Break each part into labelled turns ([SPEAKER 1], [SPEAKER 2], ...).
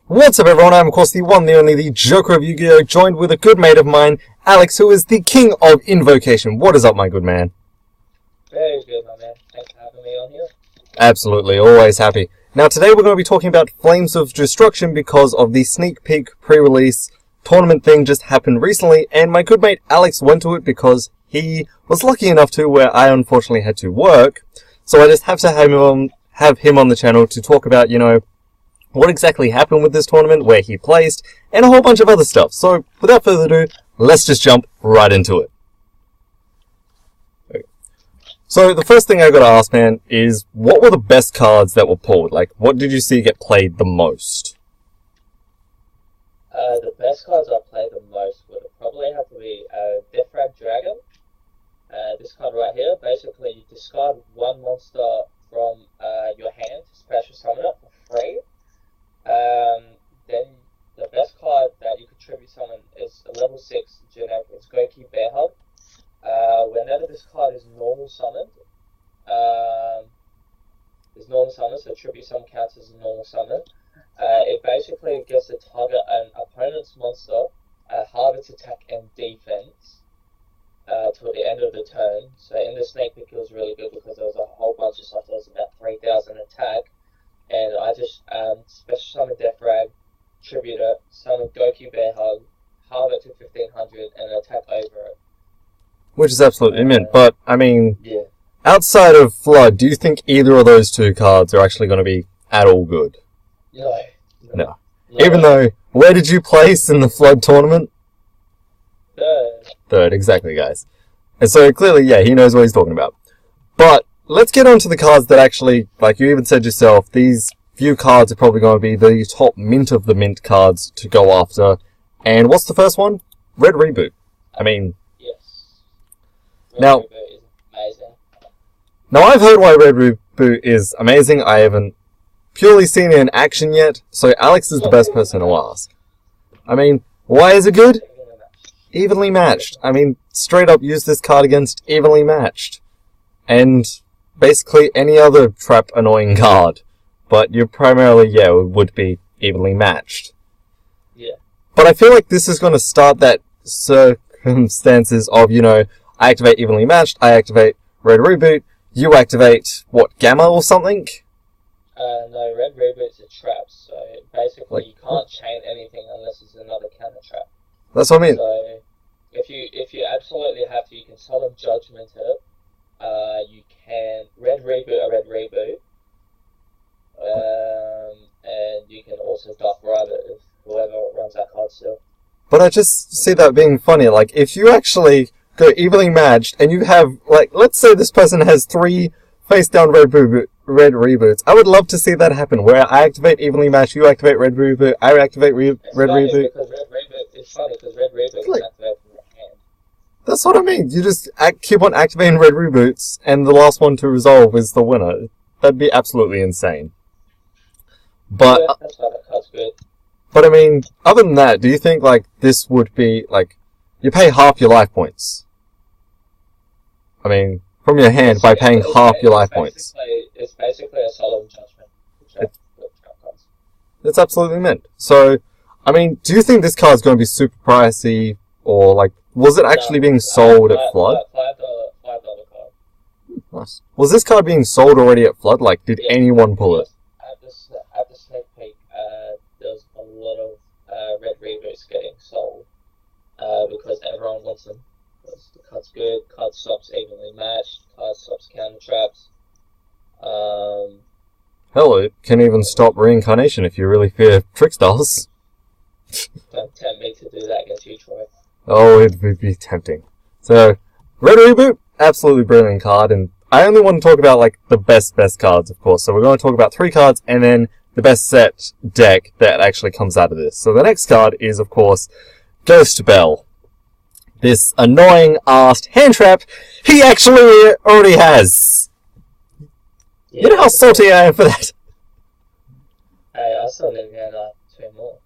[SPEAKER 1] What's up everyone, I'm of course the one, the only, the Joker of Yu-Gi-Oh! Joined with a good mate of mine, Alex, who is the king of invocation. What is up, my good man?
[SPEAKER 2] Very good, my man. Thanks for having me on here.
[SPEAKER 1] Absolutely, always happy. Now today we're going to be talking about Flames of Destruction because of the sneak peek pre-release tournament thing just happened recently, and my good mate Alex went to it because he was lucky enough to, where I unfortunately had to work. So I just have to have him on the channel to talk about, you know, what exactly happened with this tournament, where he placed, and a whole bunch of other stuff. So, without further ado, let's just jump right into it. Okay. So, the first thing I gotta ask, man, is what were the best cards that were pulled? Like, what did you see get played the most?
[SPEAKER 2] The best cards I played the most would probably have to be Death Dragon. This card right here, basically you discard one monster from your hand to special summon it for free. Then the best card that you could tribute summon is a level 6 generic. It's Goki Bear Hug. Whenever this card is normal summoned, so tribute summon counts as a normal summon. It basically gets to target an opponent's monster, halve its attack and defense till the end of the turn. So in the snake pick it was really good because there was a whole bunch of stuff. There was about 3,000 attack. And I just special summon Death Rag, tribute it, summon Goki Bear Hug, halve it to 1500, and attack over it.
[SPEAKER 1] Which is absolutely mint, but, I mean,
[SPEAKER 2] yeah.
[SPEAKER 1] Outside of Flood, do you think either of those two cards are actually going to be at all good? No. Even though, where did you place in the Flood tournament? Third, exactly, guys. And so, clearly, yeah, he knows what he's talking about. But, let's get on to the cards that actually, like you even said yourself, these few cards are probably going to be the top mint of the mint cards to go after. And what's the first one? Red Reboot. I mean...
[SPEAKER 2] Yes.
[SPEAKER 1] Red Reboot is amazing. Now, I've heard why Red Reboot is amazing. I haven't purely seen it in action yet, so Alex is the best person to ask. I mean, why is it good? Evenly matched. I mean, straight up use this card against evenly matched. And... basically any other trap annoying card, but you primarily, yeah, would be evenly matched.
[SPEAKER 2] Yeah.
[SPEAKER 1] But I feel like this is going to start that circumstances of, you know, I activate evenly matched, I activate Red Reboot, you activate, what, Gamma or something?
[SPEAKER 2] No, Red Reboot's a trap, so basically you can't chain anything unless it's another counter trap.
[SPEAKER 1] That's what I mean.
[SPEAKER 2] So, if you absolutely have to, you can Solemn Judgment it. You can Red Reboot, and you can also Dark Rider if whoever runs that card still.
[SPEAKER 1] But I just see that being funny. Like, if you actually go evenly matched, and you have, like, let's say this person has 3 face-down Red Reboots. I would love to see that happen, where I activate evenly matched, you activate Red Reboot, I activate Red Reboot.
[SPEAKER 2] It's funny because Red Reboot is activated from your hand.
[SPEAKER 1] That's what I mean. You just keep on activating Red Reboots, and the last one to resolve is the winner. That'd be absolutely insane. But,
[SPEAKER 2] yeah, that's why that card's good.
[SPEAKER 1] But I mean, other than that, do you think, like, this would be, like, you pay half your life points? I mean, from your hand by paying half your life points.
[SPEAKER 2] It's basically a Solemn Judgment.
[SPEAKER 1] It's absolutely mint. So, I mean, do you think this card's going to be super pricey, or, like, was it actually being sold at Flood?
[SPEAKER 2] $5 card.
[SPEAKER 1] Nice. Was this card being sold already at Flood? Like, did anyone pull it?
[SPEAKER 2] At the sneak peek, there was a lot of Red Reboots getting sold because everyone wants them. Because the card's good, card stops evenly matched, card stops counter traps.
[SPEAKER 1] Hell, it can even stop reincarnation if you really fear Trickstars.
[SPEAKER 2] Don't tempt me to do that against you, Troy.
[SPEAKER 1] Oh, it would be tempting. So, Red Reboot, absolutely brilliant card, and I only want to talk about, like, the best cards, of course. So we're going to talk about 3 cards, and then the best set deck that actually comes out of this. So the next card is, of course, Ghost Bell. This annoying-assed hand trap he actually already has. Yeah. You know how salty I am for that?
[SPEAKER 2] Hey, I still need to get 2 more.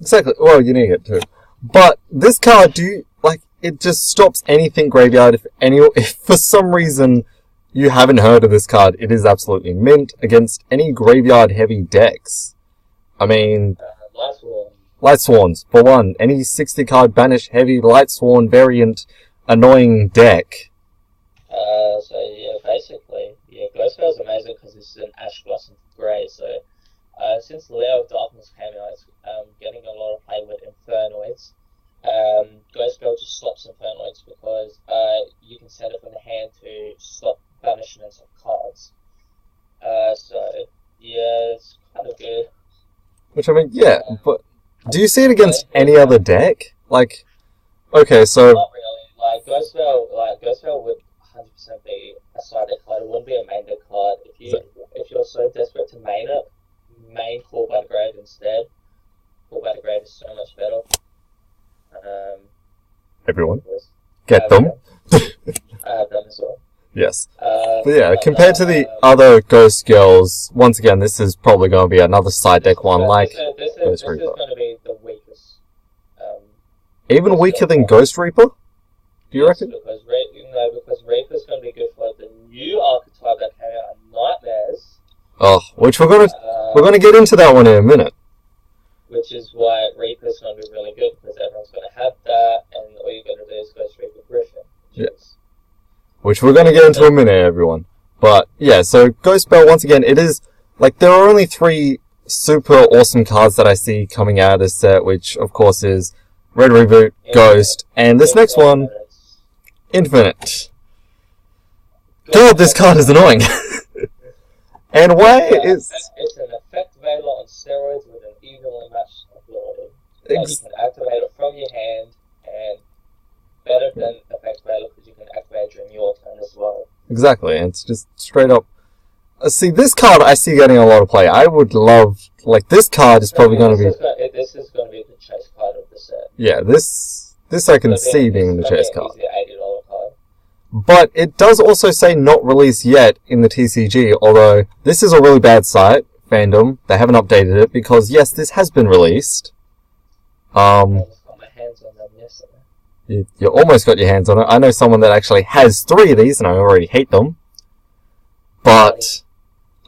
[SPEAKER 1] Exactly. Well, you need to get 2. But this card, it just stops anything graveyard. If for some reason you haven't heard of this card, it is absolutely mint against any graveyard heavy decks. I mean,
[SPEAKER 2] Last
[SPEAKER 1] Light Swarms. For one, any 60 card banish heavy Light Sworn variant annoying deck.
[SPEAKER 2] So yeah, basically, yeah, Ghost Spell's amazing because it's an Ash Gloss and Grey. So since Lair of Darkness came out, it's getting a lot of play with Infernoids. Ghost Spell just stops Infernoids because you can send it from the hand to stop banishments of cards. So yeah, it's kind of good.
[SPEAKER 1] Which I mean, yeah, but do you see it against any other deck? Like, okay, so
[SPEAKER 2] not really. Like Ghost Spell would 100% be a side deck card. It wouldn't be a main deck card. If you're so desperate to main it, main Call by the Grave instead. Call by the Grave is so much better.
[SPEAKER 1] Everyone, get them.
[SPEAKER 2] I have them as well.
[SPEAKER 1] Yes. But yeah, compared to the other Ghost Girls, once again, this is probably going to be another side deck one, like
[SPEAKER 2] This is going to be the weakest.
[SPEAKER 1] Even weaker than Ghost Reaper? Do you reckon?
[SPEAKER 2] Because Reaper's going to be good for the new archetype that came out in Nightmares.
[SPEAKER 1] Oh, which we're gonna get into that one in a minute.
[SPEAKER 2] Which is why Reaper's going to be really good, because everyone's going to have that, and all you're going to do is Ghost Reaper Griffin.
[SPEAKER 1] Which we're going to get into in a minute, everyone. But, yeah, so Ghost Spell, once again, it is, like, there are only 3 super awesome cards that I see coming out of this set, which, of course, is Red Reboot, Ghost, and this next one, Infinite. God, this card is annoying. And why is...
[SPEAKER 2] It's an effect Veiler on steroids with an evenly matched ability. You can activate it from your hand, and better than effect Veiler because you can activate it during your turn as well.
[SPEAKER 1] Exactly, and it's just straight up... see, this card I see getting a lot of play. I would love... like, this card is probably going to be...
[SPEAKER 2] This is going to be the chase card of the set.
[SPEAKER 1] Yeah, this I can see being the chase card.
[SPEAKER 2] Easy $80 card.
[SPEAKER 1] But it does also say not released yet in the TCG, although this is a really bad site, fandom. They haven't updated it because, yes, this has been released.
[SPEAKER 2] I just got my hands on them yesterday.
[SPEAKER 1] You almost got your hands on it. I know someone that actually has 3 of these, and I already hate them. But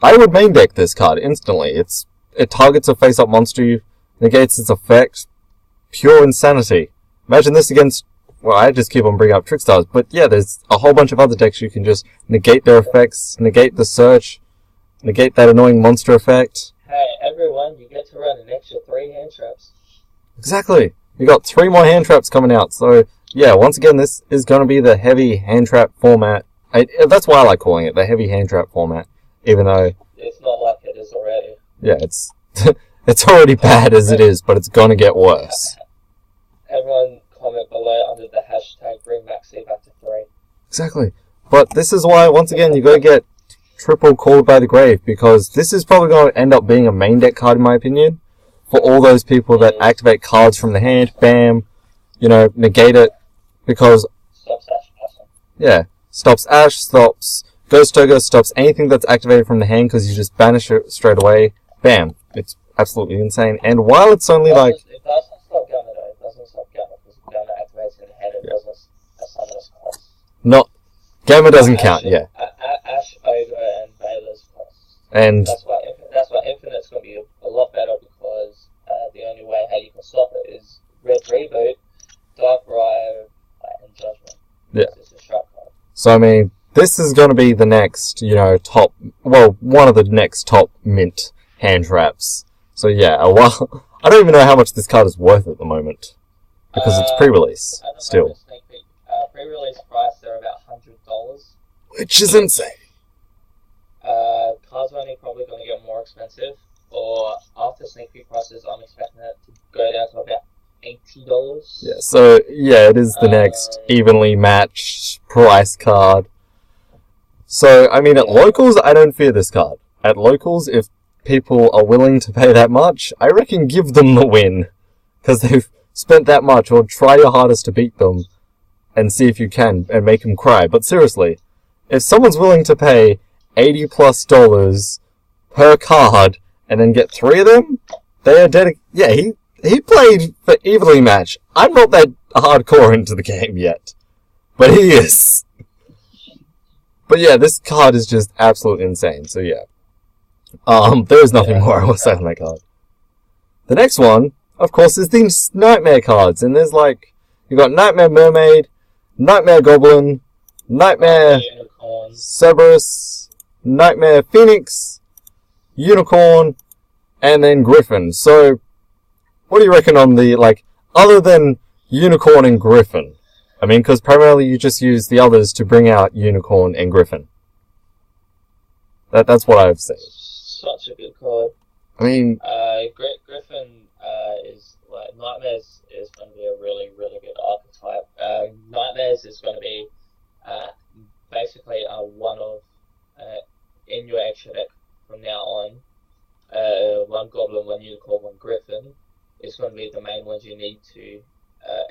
[SPEAKER 1] I would main deck this card instantly. It targets a face-up monster, negates its effect. Pure insanity. Imagine this against... well, I just keep on bringing up Trickstars, but yeah, there's a whole bunch of other decks you can just negate their effects, negate the search, negate that annoying monster effect.
[SPEAKER 2] Hey, everyone, you get to run an extra 3 hand traps.
[SPEAKER 1] Exactly. You got 3 more hand traps coming out, so yeah, once again, this is going to be the heavy hand trap format. That's why I like calling it the heavy hand trap format, even though...
[SPEAKER 2] it's not like it is already.
[SPEAKER 1] Yeah, it's it's already bad as it is, but it's going to get worse.
[SPEAKER 2] Everyone comment below under the hashtag bring Maxi back to 3.
[SPEAKER 1] Exactly. But this is why, once again, you got to get triple Called by the Grave, because this is probably going to end up being a main deck card, in my opinion, for all those people that activate cards from the hand, bam, you know, negate it, because...
[SPEAKER 2] stops Ash. Awesome.
[SPEAKER 1] Yeah, stops Ash, stops Ghost Ogre, stops anything that's activated from the hand, because you just banish it straight away, bam. It's absolutely insane. And while it's only like...
[SPEAKER 2] it doesn't stop Gamma though, it doesn't stop Gamma, because Gamma activates in the hand, it doesn't summon as costs.
[SPEAKER 1] Not... Gamma doesn't count, yeah.
[SPEAKER 2] Ash, Ogre, and Veiler's costs.
[SPEAKER 1] And...
[SPEAKER 2] that's why Infinite's going to be a lot better, because the only way how you can stop it is Red Reboot, Dark Riot, and Judgment.
[SPEAKER 1] Yeah.
[SPEAKER 2] It's a sharp card.
[SPEAKER 1] So, I mean, this is going to be the next, you know, top... well, one of the next top mint hand traps. So, yeah, well, I don't even know how much this card is worth at the moment. Because it's pre-release, still.
[SPEAKER 2] Pre-release price, they're about $100.
[SPEAKER 1] Which is insane.
[SPEAKER 2] Cards only probably going to get more expensive. Or, after sneak peek prices, I'm expecting it to go down to about $80.
[SPEAKER 1] Yeah, so, yeah, it is the next evenly matched price card. So, I mean, at locals, I don't fear this card. At locals, if people are willing to pay that much, I reckon give them the win. Because they've spent that much, or try your hardest to beat them, and see if you can, and make them cry. But seriously, if someone's willing to pay $80+ per card, and then get 3 of them, they are dedicated. Yeah, he played for evenly match. I'm not that hardcore into the game yet. But he is. But yeah, this card is just absolutely insane, so yeah. There is nothing more I will say on that card. The next one, of course, is these Nightmare cards. And there's like, you've got Nightmare Mermaid, Nightmare Goblin, Nightmare
[SPEAKER 2] Unicorn.
[SPEAKER 1] Cerberus, Nightmare Phoenix, Unicorn, and then Griffin. So, what do you reckon on the, like, other than Unicorn and Griffin? I mean, because primarily you just use the others to bring out Unicorn and Griffin. That's what I've seen.
[SPEAKER 2] Such a good card.
[SPEAKER 1] I mean,
[SPEAKER 2] Griffin is like Nightmares is going to be a really, really good archetype. Nightmares is going to be basically one of in your extra deck from now on. One Goblin, one Unicorn, one Griffin is going to be the main ones you need to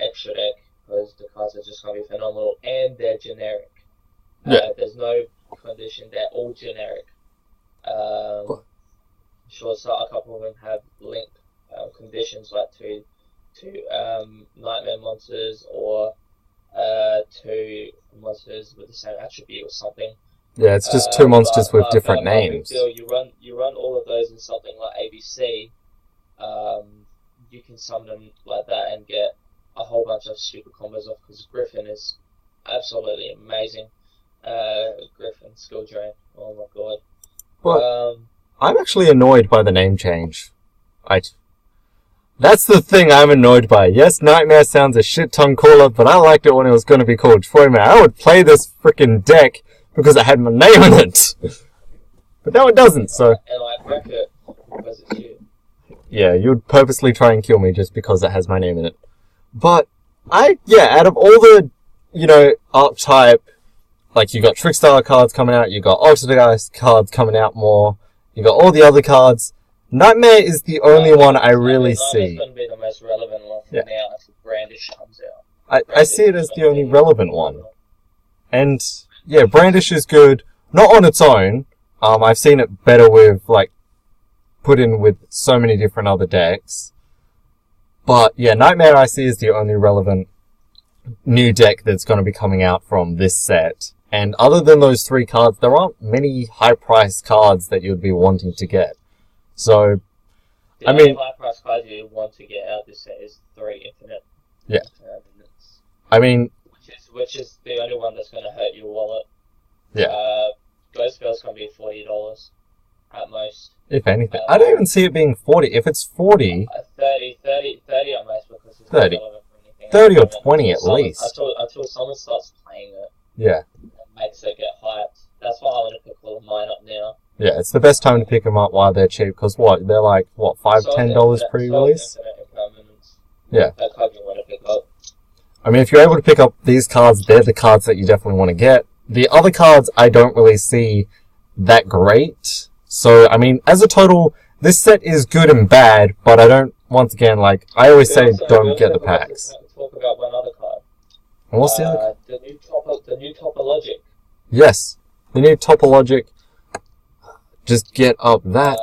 [SPEAKER 2] extra deck, because the cards are just going to be phenomenal and they're generic. There's no condition, they're all generic. Sure, so a couple of them have linked conditions, like to Nightmare monsters or to monsters with the same attribute or something.
[SPEAKER 1] Yeah, it's just two monsters with different names.
[SPEAKER 2] You run all of those in something like ABC. You can summon them like that and get a whole bunch of super combos off, because Griffin is absolutely amazing. Griffin skill drain. Oh my god.
[SPEAKER 1] But I'm actually annoyed by the name change. That's the thing I'm annoyed by. Yes, Nightmare sounds a shit ton cooler, but I liked it when it was going to be called Troymare. I would play this freaking deck because it had my name in it. But now it doesn't, so...
[SPEAKER 2] And I wreck it because it's you.
[SPEAKER 1] Yeah, you would purposely try and kill me just because it has my name in it. But, out of all the, archetype, like, you got Trickstar cards coming out, you got Altergeist cards coming out more, you got all the other cards, Nightmare is the only one I really see.
[SPEAKER 2] Nightmare's going to be the most relevant one from now until Brandish comes out.
[SPEAKER 1] I see it as the only relevant one. And, yeah, Brandish is good, not on its own. I've seen it better with, like, put in with so many different other decks. But, yeah, Nightmare I see is the only relevant new deck that's going to be coming out from this set. And other than those three cards, there aren't many high-priced cards that you'd be wanting to get. So,
[SPEAKER 2] the
[SPEAKER 1] only
[SPEAKER 2] high-priced cards you want to get out of this set is 3 Infinite.
[SPEAKER 1] Yeah. I mean...
[SPEAKER 2] Which is the only one that's going to hurt your wallet.
[SPEAKER 1] Yeah.
[SPEAKER 2] Ghost Spell's going to be $40 at most.
[SPEAKER 1] If anything. I don't even see it being 40. If it's 40...
[SPEAKER 2] 30 at most, because it's
[SPEAKER 1] 30.
[SPEAKER 2] not relevant for anything.
[SPEAKER 1] 30 or 20 at least.
[SPEAKER 2] Until someone starts playing it.
[SPEAKER 1] Yeah.
[SPEAKER 2] It makes it get hyped. That's why I want to pick all of mine up now.
[SPEAKER 1] Yeah, it's the best time to pick them up while they're cheap, because they're like, $5-10 pre-release? Yeah.
[SPEAKER 2] That card you want to pick up.
[SPEAKER 1] I mean, if you're able to pick up these cards, they're the cards that you definitely want to get. The other cards I don't really see that great. So, I mean, as a total, this set is good and bad, but I don't, once again, like, I always say don't get the packs.
[SPEAKER 2] Talk about one other card.
[SPEAKER 1] And what's the other?
[SPEAKER 2] The new Topologic.
[SPEAKER 1] Yes, the new Topologic. Just get up that.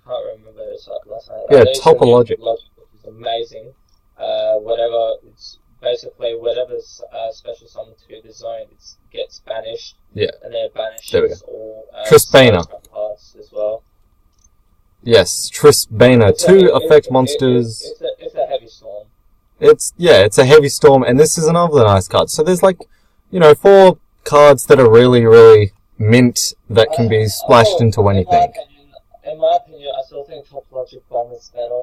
[SPEAKER 2] Can't remember this last night.
[SPEAKER 1] Yeah, Topologic.
[SPEAKER 2] Which is amazing. It's basically whatever's special summon to the zone, it gets banished.
[SPEAKER 1] Yeah.
[SPEAKER 2] And then it banishes
[SPEAKER 1] there we go.
[SPEAKER 2] all
[SPEAKER 1] Trispana
[SPEAKER 2] cards as well.
[SPEAKER 1] Yes, Trispana. Two effect monsters.
[SPEAKER 2] It's a heavy storm.
[SPEAKER 1] It's a heavy storm, and this is another nice card. So there's like, 4 cards that are really, really mint that can be splashed into anything.
[SPEAKER 2] In my opinion, I still think Topologic Bomb is better.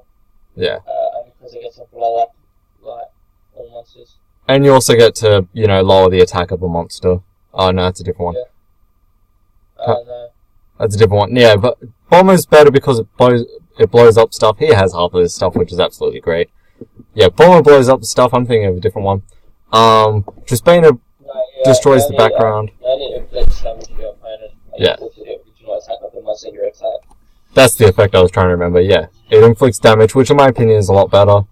[SPEAKER 1] Yeah.
[SPEAKER 2] Because it gets to blow up, like, all monsters.
[SPEAKER 1] And you also get to, lower the attack of a monster. Oh, no, that's a different one.
[SPEAKER 2] Yeah. No.
[SPEAKER 1] That's a different one. Yeah, but Bomber's better because it blows up stuff. He has half of this stuff, which is absolutely great. Yeah, Bomber blows up the stuff. I'm thinking of a different one. Trispana destroys the background. Yeah. That's the effect I was trying to remember, yeah. It inflicts damage, which in my opinion is a lot better,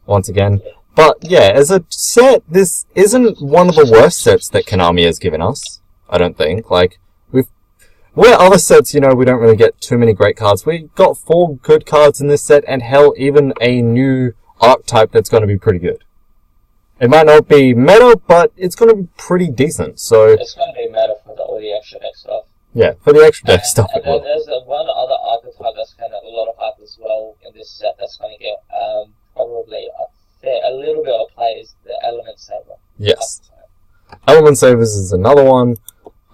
[SPEAKER 1] once again. But, yeah, as a set, this isn't one of the worst sets that Konami has given us, I don't think. Like, where other sets, we don't really get too many great cards. We got 4 good cards in this set, and hell, even a new archetype that's going to be pretty good. It might not be meta, but it's going to be pretty decent, so...
[SPEAKER 2] It's going to be meta for all the extra deck stuff.
[SPEAKER 1] Yeah, for the extra deck stuff.
[SPEAKER 2] And there's one other archetype that's kind of a lot of hype as well in this set that's going to get
[SPEAKER 1] Element Savers is another one.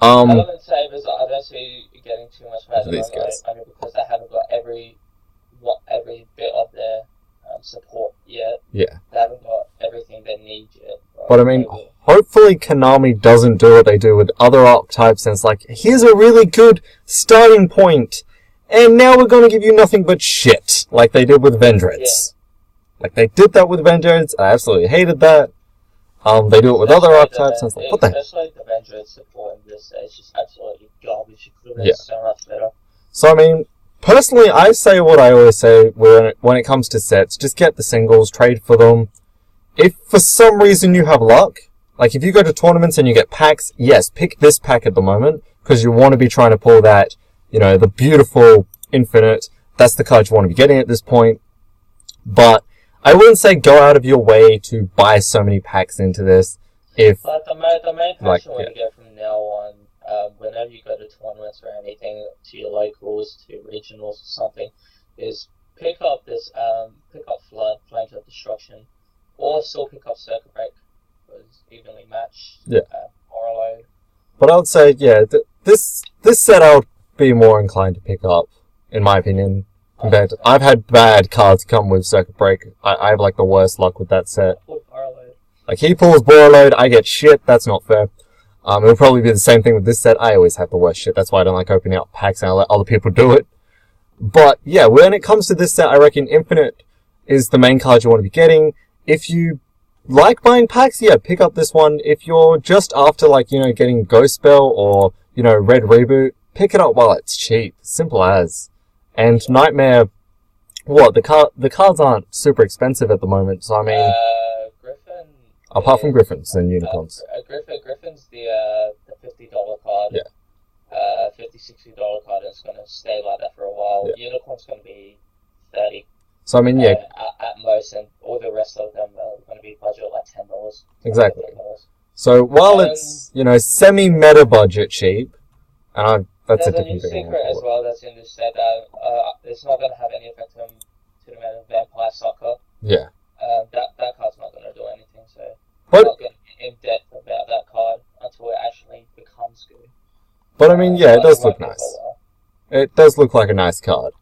[SPEAKER 2] Element Savers, I don't see you getting too much better
[SPEAKER 1] these guys.
[SPEAKER 2] only because they haven't got every bit of their support yet.
[SPEAKER 1] Yeah.
[SPEAKER 2] They haven't got everything they need yet. Right?
[SPEAKER 1] But I mean, hopefully Konami doesn't do what they do with other archetypes, and it's like, here's a really good starting point, and now we're gonna give you nothing but shit, like they did with Vendreads.
[SPEAKER 2] Yeah.
[SPEAKER 1] Like they did that with Vendreads, I absolutely hated that. They do it with other archetypes, and it's like, what the heck?
[SPEAKER 2] Especially the Vendreads support in this, it's just absolutely garbage. It could have been so much better.
[SPEAKER 1] So I mean, personally, I say what I always say when it comes to sets, just get the singles, trade for them. If for some reason you have luck, like if you go to tournaments and you get packs, yes, pick this pack at the moment, because you want to be trying to pull that, you know, the beautiful Infinite. That's the card you want to be getting at this point. But I wouldn't say go out of your way to buy so many packs into this.
[SPEAKER 2] But the main passion you want to get from now on, whenever you go to tournaments or anything, to your locals, to regionals or something, is pick up this, Flood, Flames of Destruction, or still pick up Circuit Break, because evenly matched, Orlo.
[SPEAKER 1] But I would say, yeah, this set I would be more inclined to pick up, in my opinion. Compared to, I've had bad cards come with Circuit Break. I have like the worst luck with that set. Like he pulls Borreload, I get shit. That's not fair. It'll probably be the same thing with this set. I always have the worst shit. That's why I don't like opening up packs and I let other people do it. But yeah, when it comes to this set, I reckon Infinite is the main card you want to be getting. If you like buying packs, yeah, pick up this one. If you're just after like, you know, getting Ghost Spell or, you know, Red Reboot, pick it up while it's cheap. Simple as. And Nightmare, what, the cards aren't super expensive at the moment, so I mean...
[SPEAKER 2] Griffin...
[SPEAKER 1] Apart from Griffins and Unicorns.
[SPEAKER 2] Griffin's the $50 card.
[SPEAKER 1] Yeah.
[SPEAKER 2] $50, $60 card, and it's going to stay like that for a while.
[SPEAKER 1] Yeah.
[SPEAKER 2] Unicorn's going to be $30.
[SPEAKER 1] So I mean, yeah.
[SPEAKER 2] At most, and all the rest of them are going to be budget like $10.
[SPEAKER 1] Exactly.
[SPEAKER 2] $10.
[SPEAKER 1] So while it's, you know, semi-meta budget cheap, and that's
[SPEAKER 2] there's a new secret as well that's in this set that it's not going to have any effect to the amount of Vampire Sucker.
[SPEAKER 1] Yeah.
[SPEAKER 2] That card's not going to do anything, so
[SPEAKER 1] but,
[SPEAKER 2] I'm not going to get in depth about that card until it actually becomes good.
[SPEAKER 1] But I mean, yeah, it does look nice. It does look like a nice card.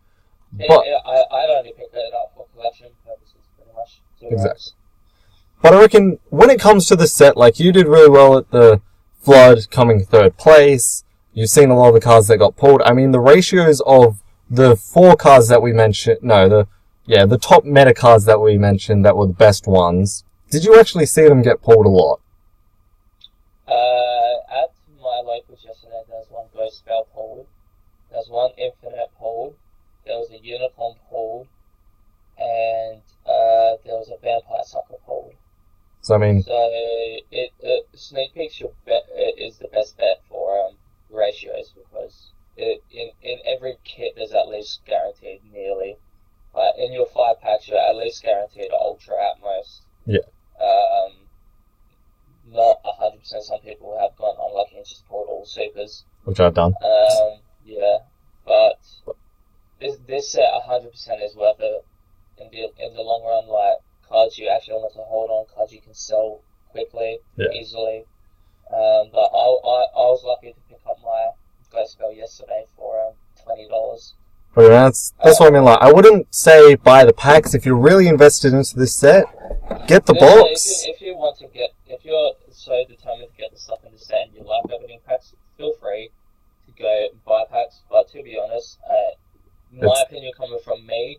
[SPEAKER 1] But
[SPEAKER 2] I'd only pick it up for collection purposes, pretty much.
[SPEAKER 1] Exactly. But I reckon when it comes to the set, like you did really well at the Flood coming third place. You've seen a lot of the cards that got pulled. I mean, the ratios of the 4 cards that we mentioned, the top meta cards that we mentioned that were the best ones, did you actually see them get pulled a lot?
[SPEAKER 2] At my locals yesterday, there was one Ghost Spell pulled, there was one Infinite pulled, there was a Unicorn pulled, and there was a Vampire Sucker pulled.
[SPEAKER 1] So I mean,
[SPEAKER 2] Sneak Peeks is the best bet for ratios, because in every kit there's at least guaranteed nearly. In your 5 packs, you're at least guaranteed Ultra at most.
[SPEAKER 1] Yeah.
[SPEAKER 2] Not 100%. Some people have gone unlucky and just pulled all supers.
[SPEAKER 1] Which I've done.
[SPEAKER 2] Yeah, but this set 100% is worth it in the long run. Like cards you actually want to hold on, cards you can sell quickly, easily. But I was lucky to pick up my Ghost Spell yesterday for $20.
[SPEAKER 1] But that's what I mean. Like, I wouldn't say buy the packs. If you're really invested into this set, get the box.
[SPEAKER 2] If you're so determined to get the stuff in the set and you like opening packs, feel free to go buy packs. But to be honest, my opinion coming from me,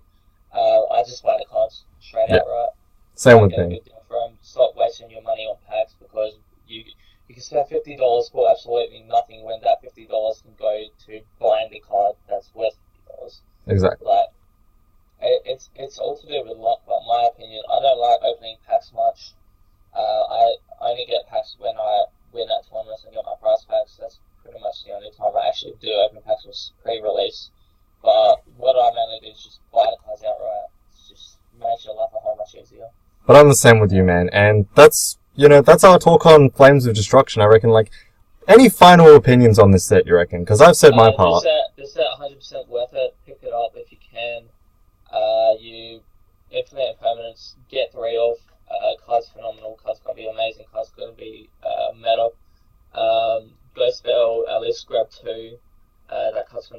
[SPEAKER 2] I just buy the cards straight outright.
[SPEAKER 1] Same with me.
[SPEAKER 2] Stop wasting your money on packs, because you can spend $50 for absolutely nothing when that $50 can go to buying the card that's worth $50.
[SPEAKER 1] Exactly.
[SPEAKER 2] Like, it's all to do with luck, but in my opinion, I don't like opening packs much. I only get packs when I win at tournaments and get my prize packs. That's pretty much the only time I actually do open packs was pre-release. But what I mainly do is just buy the cards outright. It just makes your life a whole much easier.
[SPEAKER 1] But I'm the same with you, man. And that's our talk on Flames of Destruction. I reckon, like, any final opinions on this set, you reckon? Because I've said my part.
[SPEAKER 2] This set 100% worth it. Pick it up if you can. You Infinite Impermanence, get 3 of. Card's phenomenal. Card's going to be amazing. Card's going to be meta.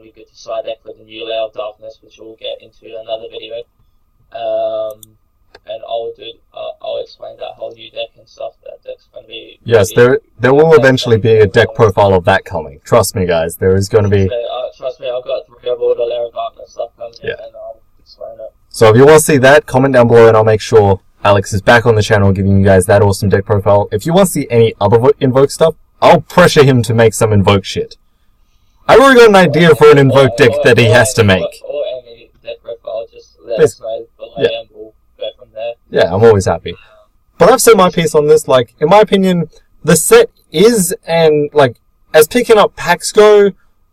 [SPEAKER 2] be good to side deck with the new layer of darkness, which we'll get into in another video. And I'll explain that whole new deck and stuff. That deck's going to be...
[SPEAKER 1] Yes, there will eventually be a deck profile of that coming. Trust me, guys. There is going to be...
[SPEAKER 2] Trust me, I've got 3 of all the layer of darkness stuff coming in, and I'll explain it.
[SPEAKER 1] So if you want to see that, comment down below and I'll make sure Alex is back on the channel giving you guys that awesome deck profile. If you want to see any other Invoke stuff, I'll pressure him to make some Invoke shit. I've already got an idea for an Invoke deck that he has to make.
[SPEAKER 2] Or any deck profile, just let us know below and we'll go from there.
[SPEAKER 1] Yeah, I'm always happy. But I've said my piece on this, like, in my opinion, the set is, and, like, as picking up packs go,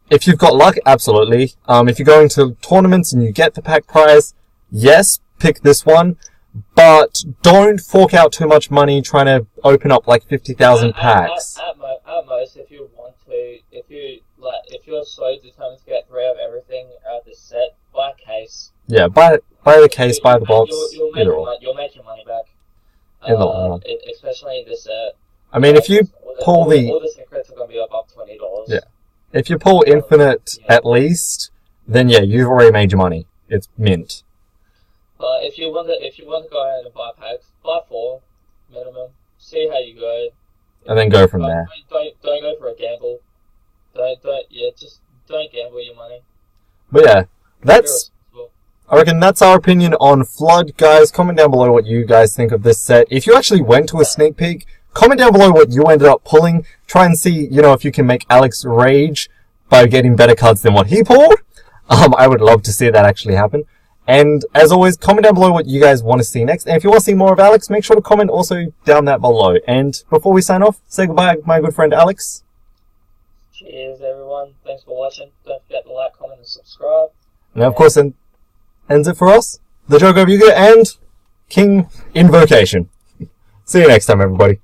[SPEAKER 1] if you've got luck, absolutely. If you're going to tournaments and you get the pack prize, yes, pick this one. But don't fork out too much money trying to open up like 50,000 packs.
[SPEAKER 2] At most, if you want to, if you're so determined to get 3 of everything out of this set, buy a case.
[SPEAKER 1] Yeah, buy the case, buy the box.
[SPEAKER 2] You'll make your money back.
[SPEAKER 1] In the long run.
[SPEAKER 2] Especially in this set.
[SPEAKER 1] I mean, if you pull
[SPEAKER 2] all the secrets are going to be above $20.
[SPEAKER 1] Yeah. If you pull infinite at least, then yeah, you've already made your money. It's mint.
[SPEAKER 2] But if you want to go ahead and buy packs, buy 4 minimum. See how you go.
[SPEAKER 1] And then go from there.
[SPEAKER 2] Don't go for a gamble. Just don't gamble your money.
[SPEAKER 1] But yeah, I reckon that's our opinion on Flood, guys. Comment down below what you guys think of this set. If you actually went to a sneak peek, comment down below what you ended up pulling. Try and see, if you can make Alex rage by getting better cards than what he pulled. I would love to see that actually happen. And as always, comment down below what you guys want to see next. And if you want to see more of Alex, make sure to comment also down that below. And before we sign off, say goodbye, my good friend Alex.
[SPEAKER 2] Cheers, everyone. Thanks for watching. Don't forget to like, comment, and subscribe.
[SPEAKER 1] And of course, ends it for us, the Joker of YUGIOH and King Invocation. See you next time, everybody.